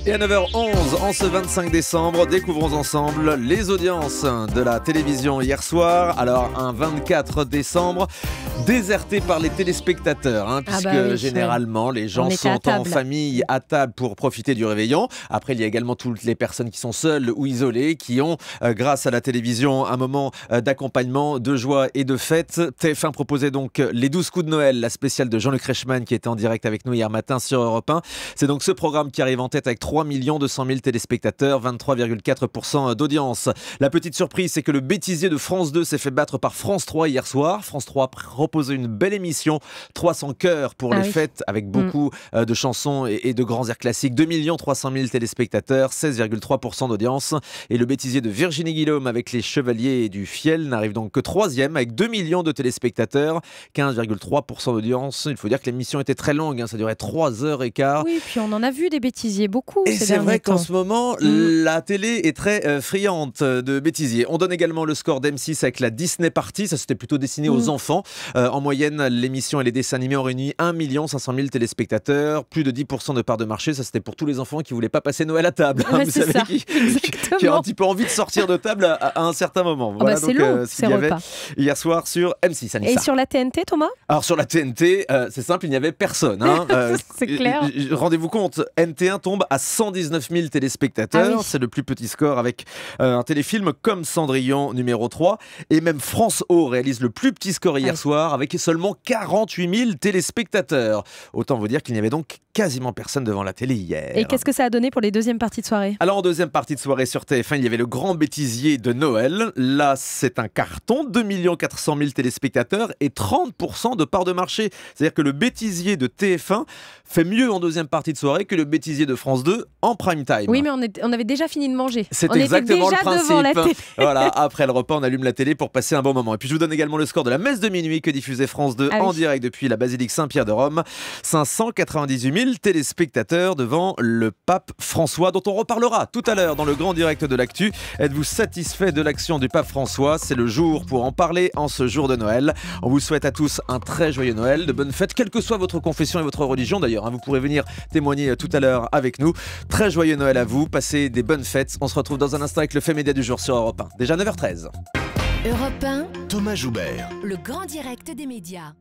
Et à 9h11, en ce 25 décembre, découvrons ensemble les audiences de la télévision hier soir. Alors, un 24 décembre, déserté par les téléspectateurs, puisque généralement, les gens sont en famille à table pour profiter du réveillon. Après, il y a également toutes les personnes qui sont seules ou isolées, qui ont, grâce à la télévision, un moment d'accompagnement, de joie et de fête. TF1 proposait donc les 12 coups de Noël, la spéciale de Jean-Luc Reichmann, qui était en direct avec nous hier matin sur Europe 1. C'est donc ce programme qui arrive en tête avec 3 200 000 téléspectateurs, 23,4% d'audience. La petite surprise, c'est que le bêtisier de France 2 s'est fait battre par France 3 hier soir. France 3 proposait une belle émission, 300 cœurs pour les fêtes, avec beaucoup de chansons et de grands airs classiques. 2 300 000 téléspectateurs, 16,3% d'audience. Et le bêtisier de Virginie Guillaume avec les Chevaliers du Fiel n'arrive donc que 3e avec 2 millions de téléspectateurs, 15,3% d'audience. Il faut dire que l'émission était très longue, ça durait 3h15. Oui, puis on en a vu des bêtisiers, beaucoup. Et c'est vrai qu'en ce moment, la télé est très friande de bêtisiers. On donne également le score d'M6 avec la Disney Party. Ça, c'était plutôt destiné aux enfants. En moyenne, l'émission et les dessins animés ont réuni 1 500 000 téléspectateurs. Plus de 10% de part de marché. Ça, c'était pour tous les enfants qui ne voulaient pas passer Noël à table. Ouais, vous savez, qui ont un petit peu envie de sortir de table à un certain moment. Voilà, c'est long, ce qu'il y avait hier soir sur M6. Anissa. Et sur la TNT, Thomas ? Alors, sur la TNT, c'est simple, il n'y avait personne. C'est clair. Rendez-vous compte, NT1 tombe à 119 000 téléspectateurs. C'est le plus petit score avec un téléfilm comme Cendrillon numéro 3. Et même France O réalise le plus petit score hier soir avec seulement 48 000 téléspectateurs. Autant vous dire qu'il n'y avait donc quasiment personne devant la télé hier. Et qu'est-ce que ça a donné pour les deuxièmes parties de soirée ? Alors en deuxième partie de soirée sur TF1, il y avait le grand bêtisier de Noël. Là, c'est un carton, 2 400 000 téléspectateurs et 30% de part de marché. C'est-à-dire que le bêtisier de TF1 fait mieux en deuxième partie de soirée que le bêtisier de France 2 en prime time. Oui, mais on avait déjà fini de manger. C'est exactement le principe. Devant la télé. Voilà, après le repas, on allume la télé pour passer un bon moment. Et puis je vous donne également le score de la messe de minuit que diffusait France 2 en direct depuis la basilique Saint-Pierre de Rome. 598 000 téléspectateurs devant le pape François, dont on reparlera tout à l'heure dans le grand direct de l'actu. Êtes-vous satisfait de l'action du pape François ? C'est le jour pour en parler en ce jour de Noël. On vous souhaite à tous un très joyeux Noël, de bonnes fêtes, quelle que soit votre confession et votre religion d'ailleurs. Vous pourrez venir témoigner tout à l'heure avec nous. Très joyeux Noël à vous, passez des bonnes fêtes. On se retrouve dans un instant avec le fait média du jour sur Europe 1. Déjà 9h13. Europe 1, Thomas Joubert. le grand direct des médias.